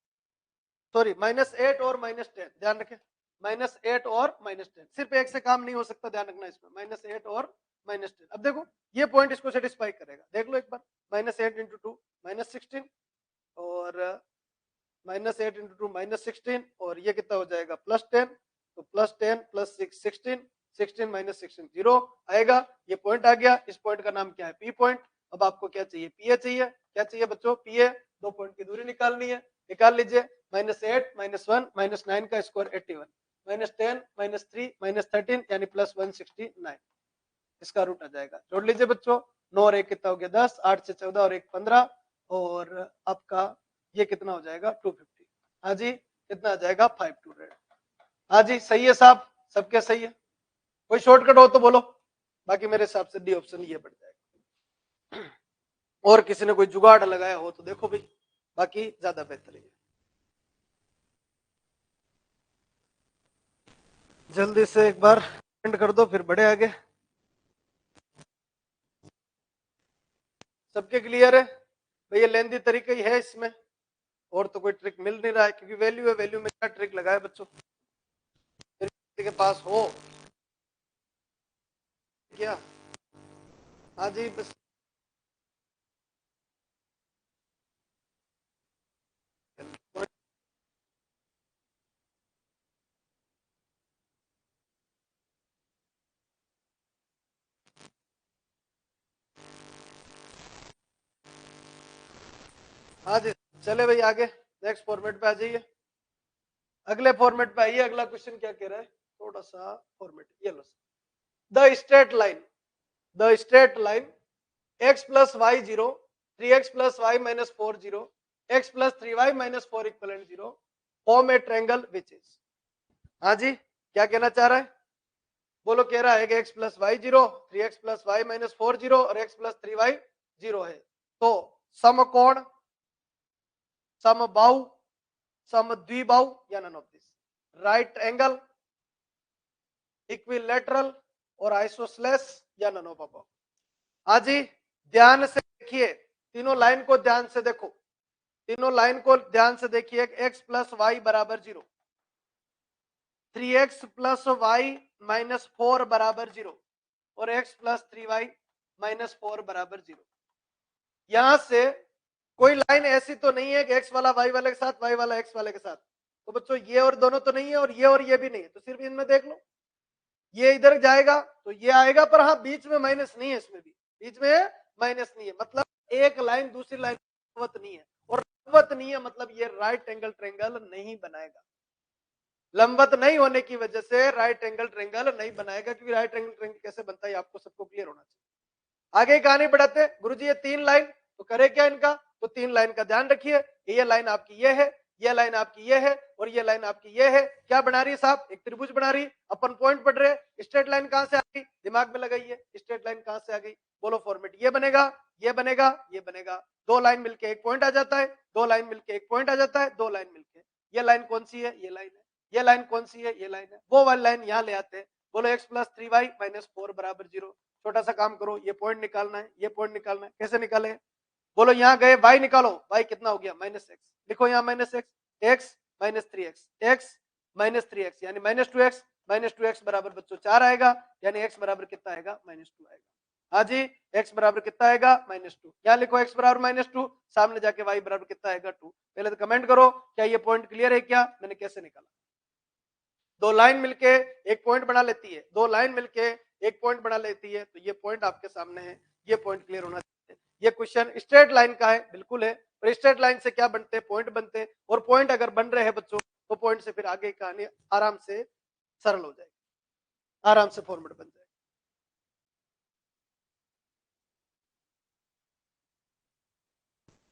सॉरी -8 और -10। ध्यान रखें, -8 और -10, सिर्फ एक से काम नहीं हो सकता, ध्यान रखना इसमें, -8 और -10। अब देखो ये पॉइंट इसको सेटिस्फाई करेगा, देख लो एक बार, -8 इंटू 2 -16 और -8 इंटू 2 -16 और ये कितना हो जाएगा +10, तो +10 + 6 16, 16 - 16 0 आएगा। ये पॉइंट आ गया, इस पॉइंट का नाम क्या है, पी पॉइंट। अब आपको क्या चाहिए, पीए चाहिए। क्या चाहिए बच्चों, पीए। दो पॉइंट की दूरी निकालनी है, निकाल लीजिए। -8 -1 -9 का स्क्वायर 81, -10 -3 -13 यानी +169, इसका रूट आ जाएगा। जोड़ लीजिए बच्चों, 9 और 1 कितना हो गया 10, 8 से 14 और 1 15 और आपका ये कितना हो जाएगा 250। हाँ जी, कितना आ जाएगा 5200। हाँ जी सही है साहब, सबके सही है। कोई शॉर्टकट हो तो बोलो, बाकी मेरे हिसाब से डी ऑप्शन ये बढ़ जाएगा। और किसी ने कोई जुगाड़ लगाया हो तो देखो भाई, बाकी ज्यादा बेहतर है। जल्दी से एक बार एंड कर दो फिर बढ़े आगे। सबके क्लियर है भैया? लेंदी तरीका ही है इसमें, और तो कोई ट्रिक मिल नहीं रहा है, क्योंकि वैल्यू है, वैल्यू में क्या ट्रिक लगाए बच्चों, के पास हो क्या? हाँ जी बस, हाँ जी चले भाई आगे, नेक्स्ट फॉर्मेट पे आ जाइए। अगले फॉर्मेट पे आइए, अगला क्वेश्चन क्या कह रहा है, थोड़ा सा फॉर्मेट ये लो। The straight line, the straight line x plus Y 0, 3x plus Y minus 4 0, x plus 3y minus 4 equivalent 0 form a triangle which is. हाँ जी क्या कहना चाह रहा है, बोलो। कह रहा है कि x plus Y 0, 3x plus Y minus 4 0 और x प्लस 3y 0 है। तो समकोण, समबाहु, समद्विबाहु या none of this, right angle, equilateral और आइसोसेलेस या नन ऑफ अबव। हाँ जी ध्यान से देखिए, तीनों लाइन को ध्यान से देखो। तीनों लाइन को ध्यान से देखिए, x प्लस वाई बराबर 0, 3x प्लस वाई माइनस 4 बराबर 0 और x प्लस 3y माइनस 4 बराबर 0। यहां से कोई लाइन ऐसी तो नहीं है कि x वाला y वाले के साथ, y वाला x वाले के साथ। तो बच्चों ये और दोनों तो नहीं है और ये भी नहीं है, तो सिर्फ इनमें देख लो, ये इधर जाएगा तो ये आएगा, पर हाँ बीच में माइनस नहीं है, इसमें भी बीच में माइनस नहीं है, मतलब एक लाइन दूसरी लाइन लंबवत नहीं है, और लंबवत नहीं है मतलब ये राइट एंगल ट्रायंगल नहीं बनाएगा। लंबवत नहीं होने की वजह से राइट एंगल ट्रायंगल नहीं बनाएगा, क्योंकि राइट एंगल ट्रायंगल कैसे बनता है आपको सबको क्लियर होना चाहिए। आगे कहानी बढ़ाते हैं। गुरुजी ये 3 लाइन, तो करे क्या इनका, तो 3 लाइन का ध्यान रखिए, ये लाइन आपकी ये है, ये लाइन आपकी ये है और ये लाइन आपकी ये है। क्या बना रही है साहब, एक त्रिभुज बना रही। अपन पॉइंट पढ़ रहे, स्ट्रेट लाइन कहां से आ गई, दिमाग में लगाइए, स्ट्रेट लाइन कहां से आ गई, बोलो फॉर्मेट, ये बनेगा, ये बनेगा, ये बनेगा, 2 लाइन मिलके एक पॉइंट आ जाता है, 2 लाइन मिलके एक पॉइंट आ जाता है, 2 लाइन मिलके, ये लाइन कौन सी है, ये लाइन है, ये लाइन कौन सी है, ये लाइन है, वो वाली लाइन यहाँ ले आते हैं। बोलो x प्लस 3y माइनस 4 बराबर 0। छोटा सा काम करो, ये पॉइंट निकालना है, ये पॉइंट निकालना है, कैसे निकाले, बोलो यहाँ गए y निकालो, y कितना हो गया माइनस x, लिखो यहाँ minus x minus 3x, x minus 3x यानी माइनस 2x, माइनस 2x बराबर बच्चों 4 आएगा, यानी x बराबर कितना आएगा माइनस 2 आएगा। हाँ जी, x बराबर कितना आएगा माइनस 2, यहाँ लिखो x बराबर माइनस 2, सामने जाके y बराबर कितना आएगा 2। पहले तो कमेंट करो क्या ये पॉइंट क्लियर है, क्या मैंने कैसे निकाला। 2 लाइन मिलके एक पॉइंट बना लेती है, 2 लाइन मिलके एक पॉइंट बना लेती है, तो ये पॉइंट आपके सामने है, ये पॉइंट क्लियर होना चाहिए। ये क्वेश्चन स्ट्रेट लाइन का है, बिल्कुल है, और स्ट्रेट लाइन से क्या बनते हैं, पॉइंट बनते हैं, और पॉइंट अगर बन रहे हैं बच्चों तो पॉइंट से फिर आगे कहानी आराम से सरल हो जाएगी, आराम से फॉर्मेट बन जाएगा।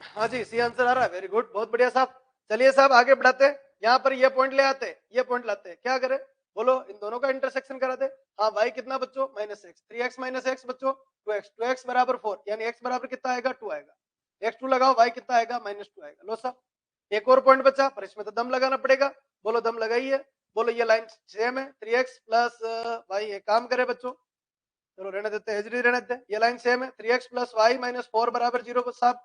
हाँ जी, सी आंसर आ रहा है, वेरी गुड, बहुत बढ़िया साहब। चलिए साहब आगे बढ़ाते हैं, यहाँ पर ये पॉइंट ले आते हैं, ये पॉइंट लाते हैं, क्या करें, बोलो इन दोनों का इंटरसेक्शन करा दे। हाँ y कितना बच्चों minus x, 3x minus x बच्चों 2x, 2x बराबर 4, यानी x बराबर कितना आएगा 2 आएगा, x2 लगाओ, y कितना आएगा माइनस 2 आएगा। लो साहब एक और पॉइंट बचा, पर इसमें तो दम लगाना पड़ेगा, बोलो दम लगाइए, बोलो ये लाइन सेम है, 3x प्लस वाई, एक काम करे बच्चों, चलो रहने देते हैं, रहने देते हैं, ये लाइन सेम है, 3x प्लस वाई माइनस 4 बराबर 0 साहब,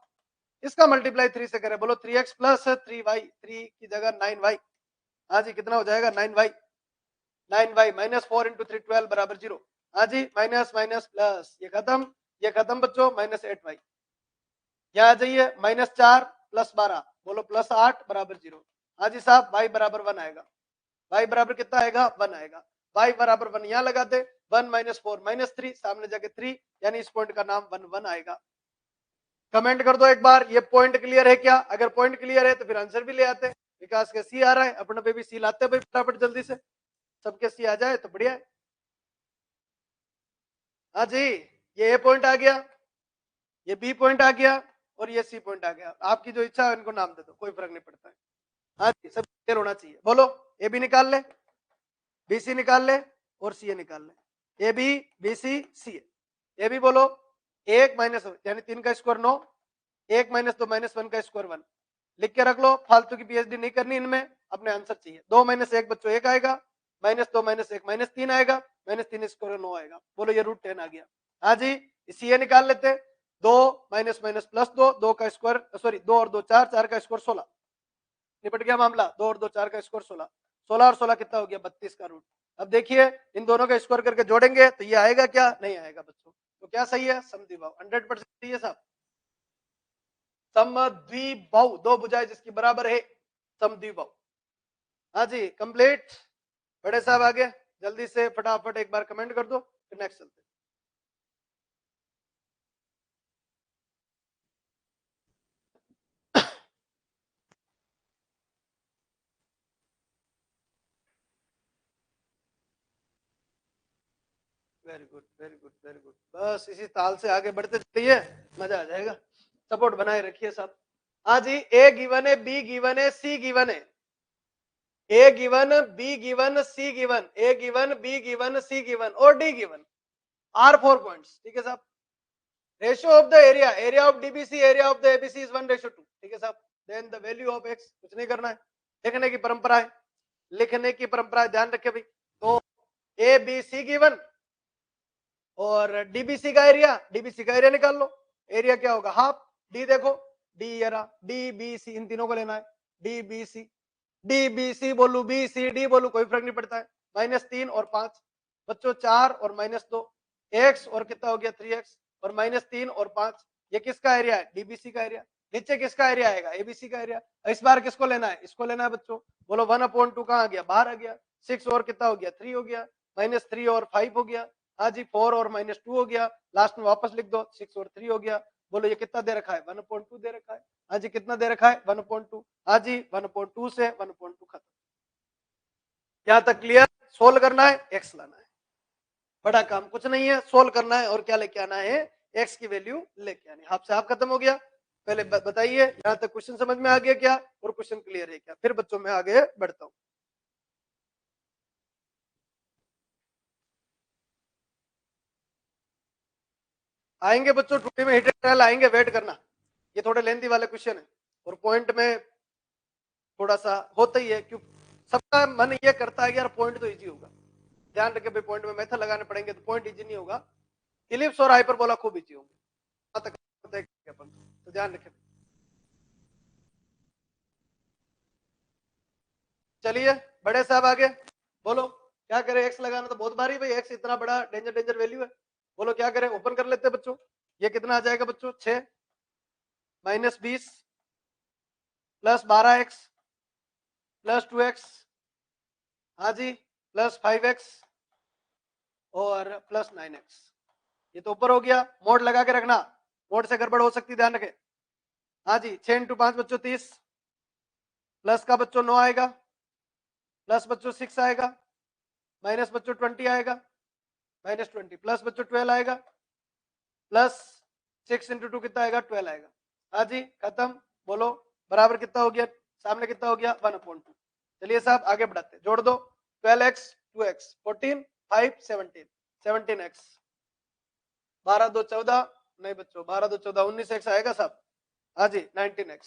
इसका मल्टीप्लाई 3 से करें, बोलो 3x प्लस 3y, 3 की जगह 9y, हाँ जी कितना हो जाएगा 9y, 9y माइनस 4 इंटू 3 12 बराबर 0, हाँ जी माइनस माइनस प्लस, ये खत्म बच्चों माइनस 8y, यहाँ आ जाइए माइनस 4 प्लस 12, बोलो प्लस 8 बराबर 0, हाँ जी साहब y बराबर 1 आएगा, y बराबर कितना आएगा 1 आएगा, y बराबर 1 यहाँ लगा दे, 1 माइनस 4 माइनस 3, सामने जाके 3, यानी इस पॉइंट का नाम 1 1 आएगा। कमेंट कर दो एक बार ये पॉइंट क्लियर है क्या, अगर पॉइंट क्लियर है तो फिर आंसर भी ले आते हैं। विकास के सी आ रहा है, अपने पे भी सी लाते हैं भाई फटाफट जल्दी से, सबके सी आ जाए तो बढ़िया है। हाँ जी ये ए पॉइंट आ गया, ये बी पॉइंट आ गया और ये सी पॉइंट आ गया, आपकी जो इच्छा है उनको नाम दे दो, कोई फर्क नहीं पड़ता है। हाँ जी सब क्लियर होना चाहिए, बोलो ए बी निकाल ले, बी सी निकाल ले और सी ए निकाल ले, A B B C C A B बोलो 1 माइनस यानी 3 का स्क्वायर 9, 1 माइनस 2 माइनस 1 का स्क्वायर 1, लिख के रख लो, फालतू की पीएचडी नहीं करनी इनमें, अपने आंसर चाहिए। 2 माइनस 1 बच्चों 1 आएगा, माइनस 2 माइनस 1 माइनस 3 आएगा, माइनस 3 स्क्वायर 9 आएगा, बोलो ये रूट 10 आ गया। हाँ जी इसी ये निकाल लेते, 2 माइनस माइनस प्लस 2, 2 का स्क्वायर सॉरी 2 और 2 4, 4 का स्क्वायर 16, निपट गया मामला, 2 और 2 4 का स्क्वायर 16, 16 और 16 कितना हो गया 32 का रूट। अब देखिए इन दोनों का स्क्वायर करके जोड़ेंगे तो ये आएगा क्या, नहीं आएगा बच्चों, तो क्या सही है समद्विबाहु, 100% सही है साहब, समद्विबाहु, दो भुजाएं जिसकी बराबर है, समद्विबाहु। हाँ जी कंप्लीट, बड़े साहब आगे जल्दी से फटाफट एक बार कमेंट कर दो, फिर नेक्स्ट चलते। Very good very good very good, बस इसी ताल से आगे बढ़ते चलिए, मजा आ जाएगा, सपोर्ट बनाए रखिए साहब। हाँ जी ए गिवन है, बी गिवन है, सी गिवन है, A given B given C given, A given B given C given और डी गिवन, आर 4 पॉइंट्स, ठीक है साहब। Ratio of the area, area of DBC, area of the ABC is 1:2, ठीक है साहब। Then the value of x, कुछ नहीं करना है, लिखने की परंपरा है, लिखने की परंपरा है, ध्यान रखे भाई। तो ए बी सी गिवन और डीबीसी का एरिया, डीबीसी का एरिया निकाल लो, एरिया क्या होगा हाफ, डी देखो डी ये रहा, डी बी सी, इन तीनों को लेना है, डी बी सी बोलू, बी सी डी बोलू, कोई फर्क नहीं पड़ता है। -3 और 5 बच्चों 4 और -2 एक्स और कितना हो गया 3x और -3 और 5, ये किसका एरिया है, डीबीसी का एरिया। नीचे किसका एरिया आएगा, एबीसी का एरिया। इस बार किसको लेना है, इसको लेना है बच्चों। बोलो 1/2 कहाँ आ गया, बाहर आ गया। 6 और कितना हो गया 3 हो गया, -3 और 5 हो गया। हाँ जी 4 और -2 हो गया, लास्ट में वापस लिख दो 6 और 3 हो गया। बोलो ये कितना दे रखा है 1/2 दे रखा है। हाँ जी कितना दे रखा है 1/2। हाँ जी 1/2 से 1/2 खत्म। यहाँ तक क्लियर। सोल्व करना है, एक्स लाना है, बड़ा काम कुछ नहीं है, सोल्व करना है और क्या लेके आना है, एक्स की वैल्यू लेके आनी है। हाफ से हाफ खत्म हो गया। पहले बताइए यहाँ तक क्वेश्चन समझ में आ गया क्या, और क्वेश्चन क्लियर है क्या, फिर बच्चों में आगे बढ़ता हूँ। आएंगे बच्चों, टूटी में हिट ट्रायल आएंगे, वेट करना। ये थोड़े लेंथी वाले क्वेश्चन है और पॉइंट में थोड़ा सा होता ही है, क्यों सबका मन ये करता है कि यार पॉइंट तो इजी होगा। ध्यान रखे भाई, पॉइंट में मेथड लगाने पड़ेंगे तो पॉइंट इजी नहीं होगा। इलिप्स और हाइपरबोला खूब इजी होंगे, तो ध्यान रखें। चलिए बड़े साहब आगे बोलो क्या करें, एक्स लगाना तो बहुत भारी भाई, एक्स इतना बड़ा डेंजर वैल्यू है। बोलो क्या करें, ओपन कर लेते हैं बच्चों। ये कितना आ जाएगा बच्चों, 6 -20 +12x +2x, हाँ जी +5x और +9x। ये तो ऊपर हो गया, मोड लगा के रखना, मोड से गड़बड़ हो सकती है, ध्यान रखें। हाँ जी 6 × 5 बच्चों 30, प्लस का बच्चों 9 आएगा, प्लस बच्चों 6 आएगा, माइनस बच्चों 20 आएगा, -20 प्लस बच्चों 12 आएगा, प्लस 6 × 2 कितना आएगा 12 आएगा। हाँ जी खत्म। बोलो बराबर कितना हो गया, सामने कितना हो गया 1/2। चलिए साहब आगे बढ़ाते, जोड़ दो 12x 2x 14 5 17 17x, 12 2 14, नहीं बच्चों 12 2 14 19x आएगा साहब। हाँ जी 19x।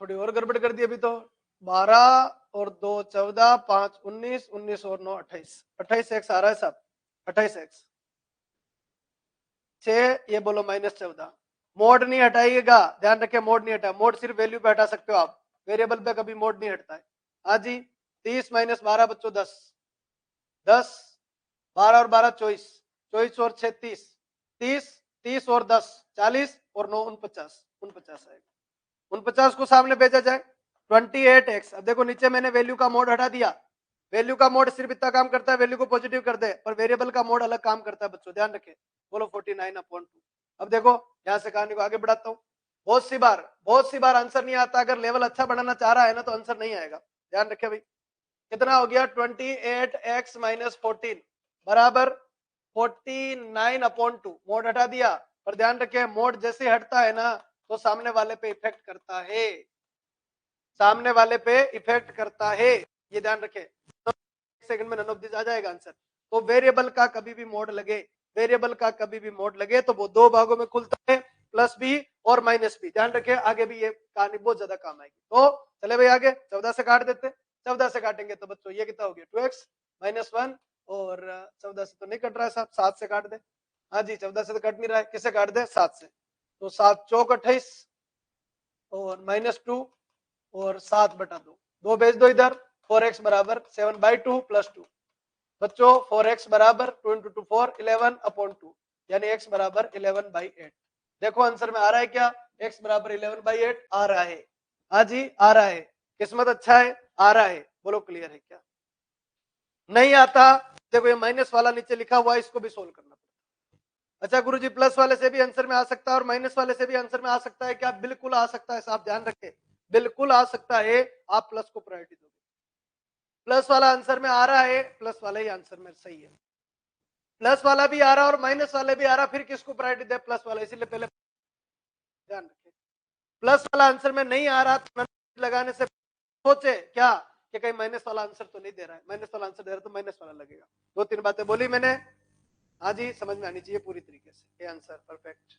थोड़ी और गड़बड़ कर दी अभी तो। 12 और 2 14, 5 19, 19 और 9 28, 28x आ रहा है साहब, 28x। 6 ये बोलो -14। मोड नहीं हटाइएगा, ध्यान रखें मोड नहीं हटा, मोड सिर्फ वैल्यू पे हटा सकते हो आप, वेरिएबल पे कभी मोड नहीं हटता है। हाँ जी 30 - 12 बच्चों 10, 10 12 और 12 24, 24 और 6 30, 30 30 और 10 40 और 9 49, 49 आएगा। 49 को सामने भेजा जाए 28x। अब देखो नीचे मैंने वैल्यू का मोड हटा दिया, वैल्यू का मोड सिर्फ इतना काम करता है, वैल्यू को पॉजिटिव कर दे, पर वेरिएबल का मोड अलग काम करता है बच्चों, ध्यान रखें। बोलो 49/2। अब देखो यहाँ से कहानी को आगे बढ़ाता हूँ। बहुत सी बार आंसर नहीं आता, अगर लेवल अच्छा बढ़ाना चाह रहा है ना तो आंसर नहीं आएगा, ध्यान रखे भाई। कितना हो गया 28x - 14 बराबर 49/2। मोड हटा दिया, पर ध्यान रखे मोड जैसे हटता है ना तो सामने वाले पे इफेक्ट करता है, सामने वाले पे इफेक्ट करता है, ये ध्यान रखे। तो सेकंड में नन ऑफ दिस आ जाएगा आंसर। तो वेरिएबल का कभी भी मोड लगे, वेरिएबल का कभी भी मोड लगे तो वो दो भागों में खुलता है, प्लस बी और माइनस बी। ध्यान रखे आगे भी ये कहानी बहुत ज्यादा काम आएगी। तो चले भाई आगे 14 से काट देते, 14 से काटेंगे तो बच्चों ये कितना हो गया 2x - 1 और 14 से तो नहीं कट रहा है साहब, 7 से काट दे। हाँ जी 14 से तो कट नहीं रहा है, किससे काट दे 7 से। तो 7 चौक 28 और -2 और 7/2, 2 भेज दो इधर। 4x बराबर 7/2 + 2 बच्चों 4x बराबर 2 × 2 4 11/2, यानी x बराबर 11/8। देखो आंसर में आ रहा है क्या, x बराबर 11/8 आ रहा है। हाँ जी आ रहा है, किस्मत अच्छा है आ रहा है। बोलो क्लियर है क्या, नहीं आता देखो ये माइनस वाला नीचे लिखा हुआ है, इसको भी सोल्व करना पड़ेगा। अच्छा गुरुजी प्लस वाले से भी आंसर में आ सकता है और माइनस वाले से भी आंसर में आ सकता है क्या, बिल्कुल आ सकता है साहब, ध्यान रखें बिल्कुल आ सकता है। आप प्लस को प्रायोरिटी दोगे, प्लस वाला आंसर में आ रहा है, प्लस वाला ही आंसर में सही है। प्लस वाला भी आ रहा है और माइनस वाले भी आ रहा है, फिर किसको प्रायोरिटी दे, प्लस वाला। इसीलिए पहले ध्यान रखें प्लस वाला आंसर में नहीं आ रहा तो लगाने से सोचे क्या कि कहीं माइनस वाला आंसर तो नहीं दे रहा है, माइनस वाला आंसर दे रहा है तो माइनस वाला लगेगा। 2-3 बातें बोली मैंने, हाँ जी समझ में आनी चाहिए पूरी तरीके से। ये आंसर परफेक्ट।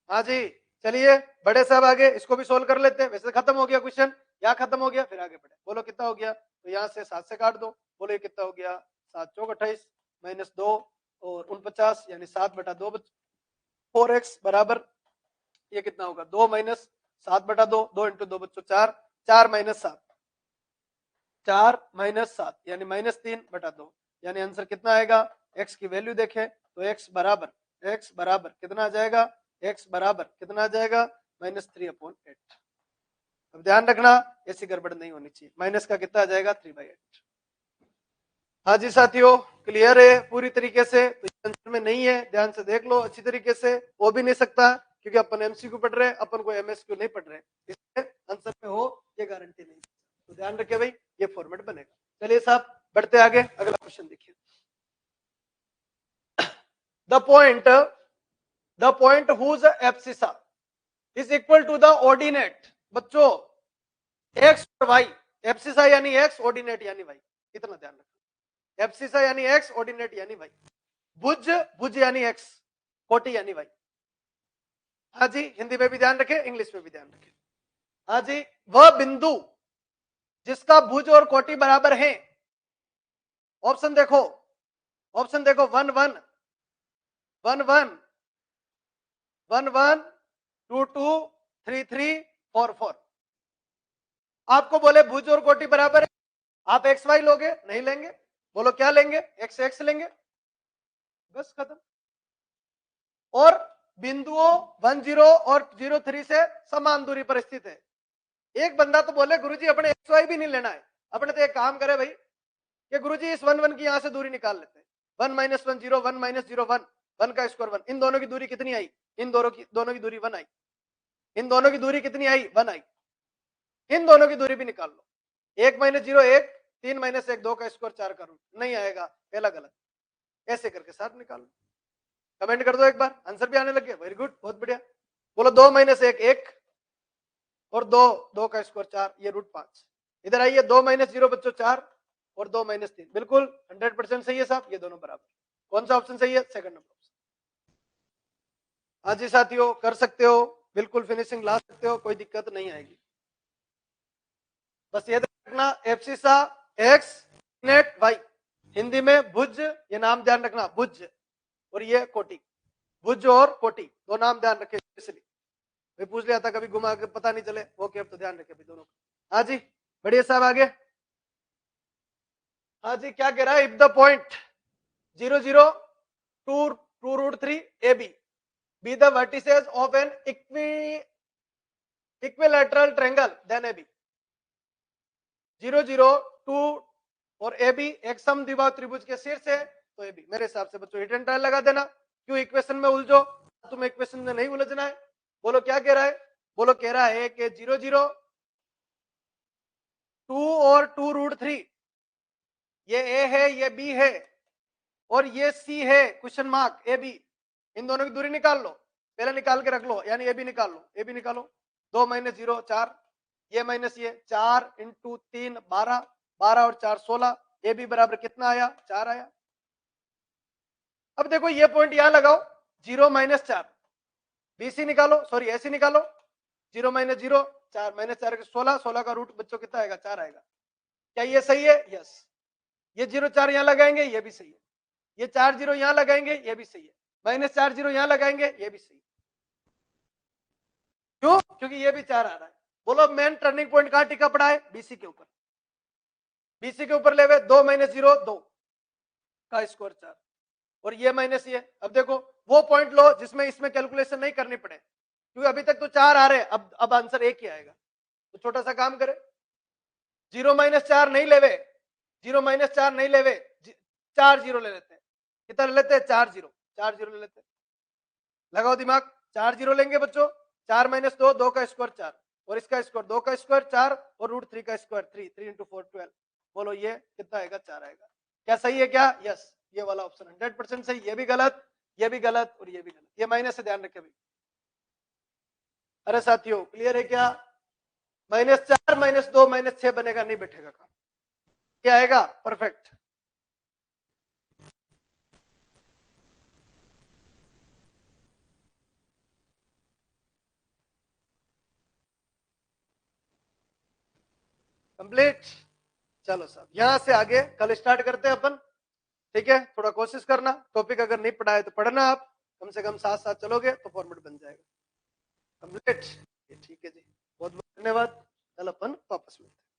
हाँ जी चलिए बड़े साहब आगे इसको भी सोल्व कर लेते हैं। वैसे खत्म हो गया क्वेश्चन, यहाँ खत्म हो गया, फिर आगे बढ़े। बोलो कितना हो गया, तो यहाँ से 7 से काट दो। बोलो ये कितना हो गया 7 चौक 28 -2 और 49 यानी 7/2 4x बराबर ये कितना होगा 2 माइनस 7/2 2 इंटू 2 बच्चों 4 4 माइनस 7 4 माइनस 7 यानी -3/2 यानी आंसर कितना आएगा x की वैल्यू देखें तो x बराबर कितना आ जाएगा x बराबर कितना आ जाएगा -3/8। अब ध्यान रखना ऐसी गड़बड़ नहीं होनी चाहिए माइनस का कितना आ जाएगा 3/8। हाँ जी साथियों क्लियर है पूरी तरीके से तो आंसर में नहीं है ध्यान से देख लो अच्छी तरीके से हो भी नहीं सकता क्योंकि अपन एमसीक्यू पढ़ रहे हैं अपन को एमएसक्यू नहीं पढ़ रहे इसलिए आंसर में हो ये गारंटी नहीं तो ध्यान रखे भाई ये फॉर्मेट बनेगा। चलिए साहब बढ़ते आगे अगला क्वेश्चन देखिए the point whose abscissa is equal to the ordinate बच्चों एक्स और वाई एब्सिसा यानी एक्स ऑर्डिनेट यानी वाई इतना ध्यान रखना एब्सिसा यानी एक्स ऑर्डिनेट यानी वाई भुज यानी एक्स कोटि यानी वाई। हाँ जी हिंदी में भी ध्यान रखें इंग्लिश में भी ध्यान रखें। हाँ जी वह बिंदु जिसका भुज और कोटि बराबर है ऑप्शन देखो 1 1 1 1 1 1 2 2 3 3 4 4 आपको बोले भुज और कोटि बराबर है आप एक्स वाई लोगे नहीं लेंगे बोलो क्या लेंगे एक्स एक्स लेंगे बस खत्म। और बिंदुओं 1 0 और 0 3 से समान दूरी पर स्थित है। एक बंदा तो बोले गुरुजी अपने एक्स वाई भी नहीं लेना है अपने तो एक काम करे भाई कि गुरुजी इस 1 1 की यहां से दूरी निकाल लेते हैं 1 - 1 0 1 - 0 1 1 का स्क्वायर 1 इन दोनों की दूरी कितनी आई इन दोनों की दूरी 1 आई इन दोनों की दूरी कितनी आई 1 आई इन दोनों की दूरी भी निकाल लो 1 - 0 1 3 - 1 2 का स्क्वायर 4 का रूट नहीं आएगा पहला गलत ऐसे करके साथ निकाल लो कमेंट कर दो एक बार आंसर भी आने लग गया वेरी गुड बहुत बढ़िया बोलो 2 - 1 1 और 2 2 का स्क्वायर 4 ये रूट 5 इधर आइए 2 - 0 बच्चों 4 और 2 - 3 बिल्कुल 100% सही है साहब ये दोनों बराबर कौन सा ऑप्शन सही है सेकंड नंबर ऑप्शन। हाँ जी साथियों कर सकते हो बिल्कुल फिनिशिंग ला सकते हो कोई दिक्कत नहीं आएगी बस ये रखना एब्सिसा एक्स नेट वाई हिंदी में भुज ये नाम ध्यान रखना भुज और ये कोटि भुज और कोटि दो नाम ध्यान रखे इसलिए मैं पूछ लिया था कभी घुमा के पता नहीं चले ओके अब तो ध्यान रखे भी दोनों का। हाँ जी बढ़िया साहब आगे हाँ जी क्या कह रहा है if the point 0 0 2 2 root 3 A B be the vertices of an equilateral triangle then A B 0 0 2 और ए बी एक समद्विबाहु त्रिभुज के शीर्ष है तो ए बी मेरे हिसाब से बच्चों हिट एंड ट्रायल लगा देना क्यों इक्वेशन में उलझो तुम्हें इक्वेशन में नहीं उलझना है बोलो क्या कह रहा है बोलो कह रहा है कि 0 0 2 और 2 रूट 3 ये ए है ये बी है और ये सी है question mark A be in दोनों की दूरी निकाल लो पहले निकाल के रख लो यानी ए बी निकाल लो ए बी निकालो 2 - 0 4 ये माइनस ये 4 इंटू 3 12 12 और 4 16 ए बी बराबर कितना आया 4 आया। अब देखो ये पॉइंट यहां लगाओ 0 - 4 बीसी निकालो सॉरी ऐसी निकालो 0 - 0 4 - 4 16 16 का रूट बच्चों कितना आएगा 4 आएगा क्या ये सही है यस ये 0 4 यहां लगाएंगे ये भी सही है ये 4 0 यहां लगाएंगे ये भी सही है -4 0 यहां लगाएंगे ये भी सही है क्यों क्योंकि ये भी 4 आ रहा है बोलो मेन टर्निंग पॉइंट कहां टिका पड़ा है बीसी के ऊपर बीसी के ऊपर लेवे 2 - 0 2 का स्क्वायर 4 और ये माइनस ये अब देखो वो पॉइंट लो जिसमें इसमें कैलकुलेशन नहीं करनी पड़े क्योंकि अभी तक तो 4 आ रहे हैं अब आंसर एक ही आएगा तो छोटा सा काम करे 0 - 4 नहीं लेवे 0 - 4 नहीं लेवे 4 0 ले लेते हैं कितना ले लेते हैं 4 0 4 0 ले लेते हैं लगाओ दिमाग 4 0 लेंगे बच्चों 4 - 2 2 का स्क्वायर 4 और इसका स्क्वायर 2 का स्क्वायर 4 और रूट 3 का स्क्वायर 3 3 इंटू 4 12 बोलो ये कितना आएगा 4 आएगा क्या सही है क्या यस ये वाला ऑप्शन 100% सही ये भी गलत ये भी गलत और ये भी गलत ये माइनस से ध्यान रखे भाई अरे साथियों क्लियर है क्या -4 -2 -6 बनेगा नहीं बैठेगा काम क्या आएगा परफेक्ट कंप्लीट चलो साहब यहां से आगे कल स्टार्ट करते हैं अपन ठीक है, थोड़ा कोशिश करना, टॉपिक अगर नहीं पढ़ा है तो पढ़ना, आप कम से कम साथ साथ चलोगे तो फॉर्मेट बन जाएगा। कंप्लीट, ठीक है जी, बहुत बहुत धन्यवाद। कल अपन वापस मिलते हैं।